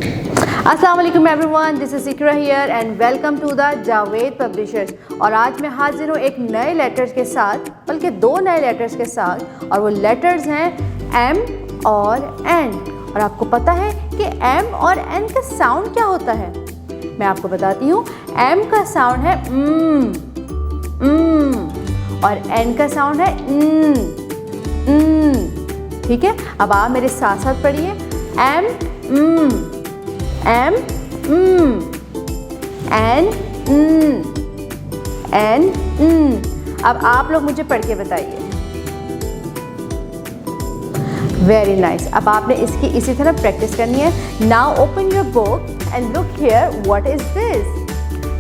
अस्सलाम वालेकुम everyone, this is Iqra here and welcome to the Javed publishers. और आज मैं हाजिर हूँ एक नए लेटर्स के साथ, बल्कि दो नए लेटर्स के साथ, और वो लेटर्स हैं एम और एन। और आपको पता है कि एम और एन का साउंड क्या होता है? मैं आपको बताती हूँ। एम का साउंड है और एन का साउंड है ठीक है। अब आप मेरे साथ साथ पढ़िए। M M N N. अब आप लोग मुझे पढ़ के बताइए। Very nice. अब आपने इसकी इसी तरह प्रैक्टिस करनी है। Now open your book and look here, what is this?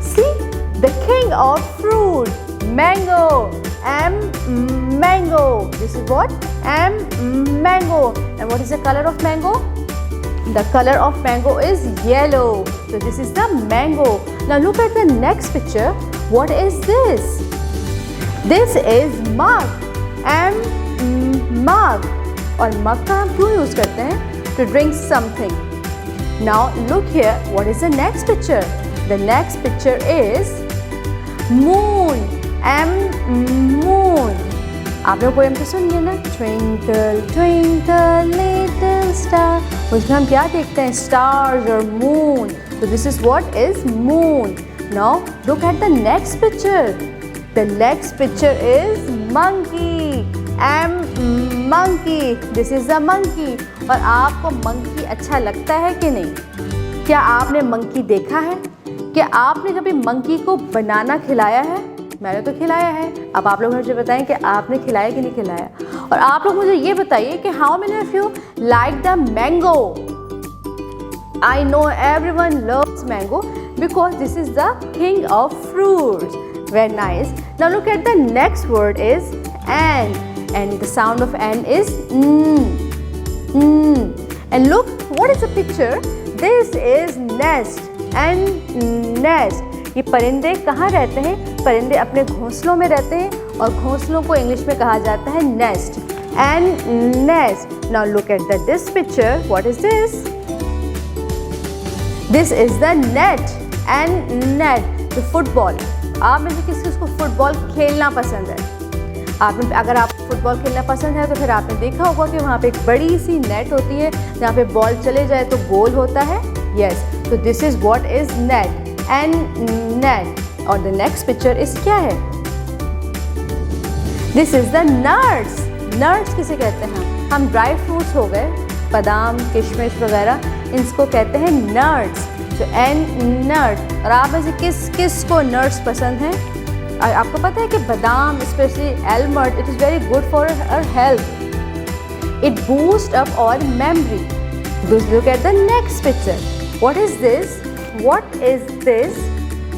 See, the king of fruit, mango. M mango. This is what? M mango. And what is the colour of mango? The color of mango is yellow. So this is the mango. Now look at the next picture. What is this? This is mug. Mug. और mug का हम क्यों use करते हैं? To drink something. Now look here. What is the next picture? The next picture is moon. Moon. आप लोग poem तो सुनिए ना। Twinkle twinkle little star. उसमें हम क्या देखते हैं? Stars और moon. So this is what is moon. Now look at the next picture. The next picture is monkey. Monkey. This is the monkey. और आपको monkey अच्छा लगता है कि नहीं? क्या आपने monkey देखा है? क्या आपने कभी monkey को बनाना खिलाया है? मैंने तो खिलाया है। अब आप लोग मुझे बताएं कि आपने खिलाया कि नहीं खिलाया। और आप लोग मुझे ये बताइए कि how many of you like the mango? I know everyone loves mango because this is the king of fruits. Very nice. Now look at the next word is N and the sound of N is and look what is the picture? This is nest and nest. ये परिंदे कहाँ रहते हैं? परिंदे अपने घोंसलों में रहते हैं और घोंसलों को इंग्लिश में कहा जाता है nest and nest. Now look at this picture. What is this? This is the net and net. The football. आप में से किसी को फुटबॉल खेलना पसंद है? आपने, अगर आप फुटबॉल खेलना पसंद है तो फिर आपने देखा होगा कि वहाँ पे एक बड़ी सी नेट होती है जहाँ पे बॉल चले जाए तो गोल होता है। यस, तो this is what is net and net. और द नेक्स्ट पिक्चर इज क्या है? This is the nuts. Nuts किसे कहते हैं? हम ड्राई फ्रूट्स हो गए, बादाम, किशमिश वगैरह, इनको कहते हैं नट्स। तो एंड नट। और आप में से किस किस को नट्स पसंद हैं? और आपको पता है कि बादाम, specially almond, it is very good for our health. It boost up our memory. Look at the next picture. What is this? What is this?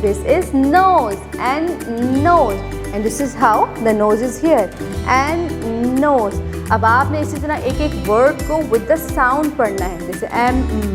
This is nose and nose, and this is how the nose is here and nose. अब आपने इसी तरह एक एक word को with the sound पढ़ना है, जैसे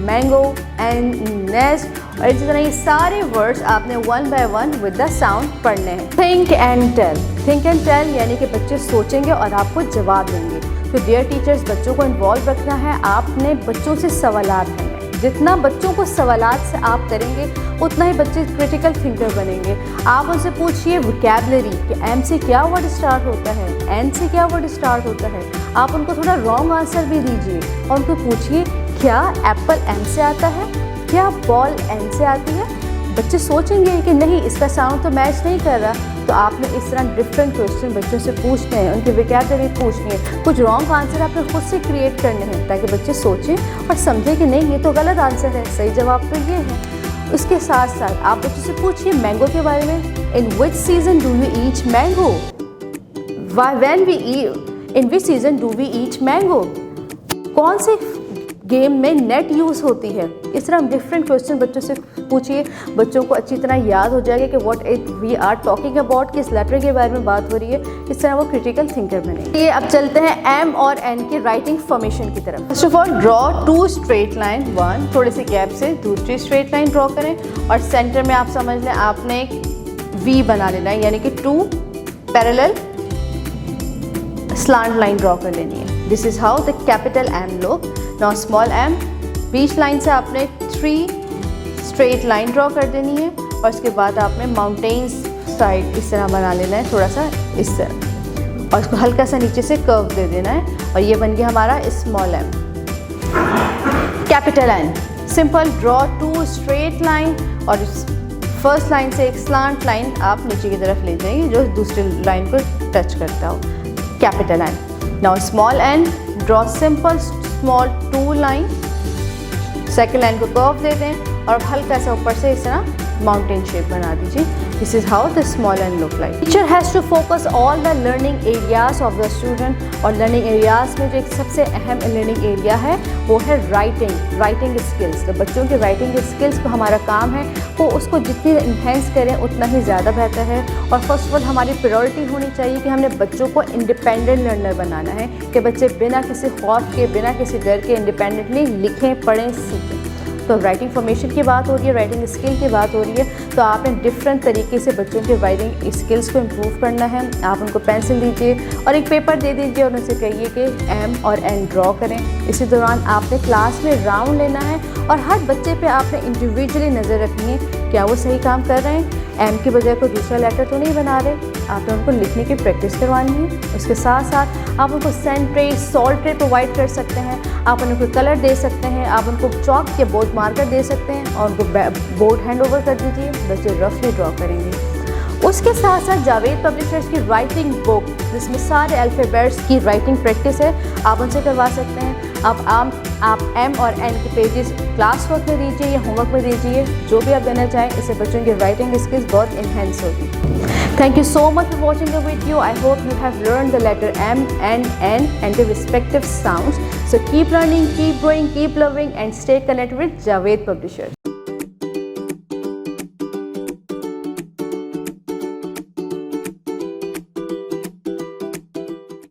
mango and nest, और इसी तरह ये सारे वर्ड्स आपने one by one with the sound पढ़ने हैं। Think and tell. Think and tell यानी कि बच्चे सोचेंगे और आपको जवाब देंगे। तो डियर टीचर्स, बच्चों को इन्वॉल्व रखना है। आपने बच्चों से सवालात करने। जितना बच्चों को सवालात से आप करेंगे उतना ही बच्चे क्रिटिकल थिंकर बनेंगे। आप उनसे पूछिए वोकैबुलरी कि एम से क्या वर्ड स्टार्ट होता है, एन से क्या वर्ड स्टार्ट होता है। आप उनको थोड़ा रॉन्ग आंसर भी दीजिए और उनको पूछिए क्या एप्पल एम से आता है, क्या बॉल एन से आती है। बच्चे सोचेंगे कि नहीं, इसका साउंड तो मैच नहीं कर रहा। तो आपने इस तरह डिफरेंट क्वेश्चन बच्चों से पूछने हैं, उनकी वोकैबुलरी पूछनी है। कुछ रॉन्ग आंसर आपने खुद से क्रिएट करने हैं ताकि बच्चे सोचें और समझें कि नहीं, ये तो गलत आंसर है, सही जवाब तो ये है। उसके साथ साथ आप बच्चों से पूछिए मैंगो के बारे में। In which season do you eat mango? In which season do we eat mango? कौन से गेम में नेट यूज़ होती है? इस तरह हम डिफरेंट क्वेश्चन बच्चों से पूछिए। बच्चों को अच्छी तरह याद हो जाएगा कि what it we are talking about, किस लेटर के बारे में बात हो रही है। इस तरह वो क्रिटिकल थिंकर बने। ये अब चलते हैं एम और एन की राइटिंग फॉर्मेशन की तरफ। First of all draw 2 straight line, 1 थोड़े से गैप से दूसरी स्ट्रेट लाइन ड्रॉ करें और सेंटर में आप समझ लें आपने एक वी बना लेना है, यानी कि 2 पैरेलल स्लांट लाइन ड्रॉ कर लेनी है। This is how the capital M look. Now small M बीच लाइन से आपने 3 स्ट्रेट लाइन ड्रॉ कर देनी है और उसके बाद आपने माउंटेन्स साइड इस तरह बना लेना है, थोड़ा सा इस तरह, और इसको हल्का सा नीचे से कर्व दे देना है और ये बन गया हमारा small M. Capital N, simple draw 2 straight line और फर्स्ट लाइन से एक स्लांट लाइन आप नीचे की तरफ ले जाएंगे जो दूसरी लाइन को टच करता हो। Capital N. Now small N, draw simple small 2 line, second line को कर्व दे दें और हल्का सा ऊपर से इस तरह माउंटेन शेप बना दीजिए। This is how the small N look like. Teacher has to focus all the learning areas of the student, और लर्निंग एरियाज में जो एक सबसे अहम लर्निंग एरिया है वो है राइटिंग स्किल्स। तो बच्चों के राइटिंग स्किल्स को हमारा काम है वो उसको जितनी इन्हेंस करें उतना ही ज़्यादा बेहतर है। और फर्स्ट ऑफ ऑल हमारी प्रायोरिटी होनी चाहिए कि हमने बच्चों को इंडिपेंडेंट लर्नर बनाना है, कि बच्चे बिना किसी खौफ के, बिना किसी डर के इंडिपेंडेंटली लिखें, पढ़ें, सीखें। तो राइटिंग फॉर्मेशन की बात हो रही है, राइटिंग स्किल की बात हो रही है, तो आपने डिफरेंट तरीके से बच्चों के राइटिंग स्किल्स को इम्प्रूव करना है। आप उनको पेंसिल दीजिए और एक पेपर दे दीजिए और उनसे कहिए कि एम और एन ड्रॉ करें। इसी दौरान आपने क्लास में राउंड लेना है और हर बच्चे पे आपने इंडिविजुअली नज़र रखनी है, क्या वो सही काम कर रहे हैं, एम की बजाय कोई दूसरा लेटर तो नहीं बना रहे। आपने उनको लिखने की प्रैक्टिस करवानी है। उसके साथ साथ आप उनको सेंट्रेट, सॉल्ट्रेट प्रोवाइड कर सकते हैं, आप उनको कलर दे सकते हैं, आप उनको चॉक या बोर्ड मार्कर दे सकते हैं और उनको बोर्ड हैंड ओवर कर दीजिए, बच्चे रफली ड्रॉ करेंगे। उसके साथ साथ जावेद पब्लिशर्स की राइटिंग बुक जिसमें सारे अल्फ़ाबेट्स की राइटिंग प्रैक्टिस है, आप उनसे करवा सकते हैं। आप एम और एन के पेजेस क्लास वर्क में दीजिए या होमवर्क में दीजिए, जो भी आप देना चाहें, इससे बच्चों की राइटिंग स्किल्स बहुत इन्हेंस होगी। Thank you so much for watching the video. I hope you have learned the letter M and N and their respective sounds. So keep learning, keep growing, keep loving and stay connected with Javed Publishers.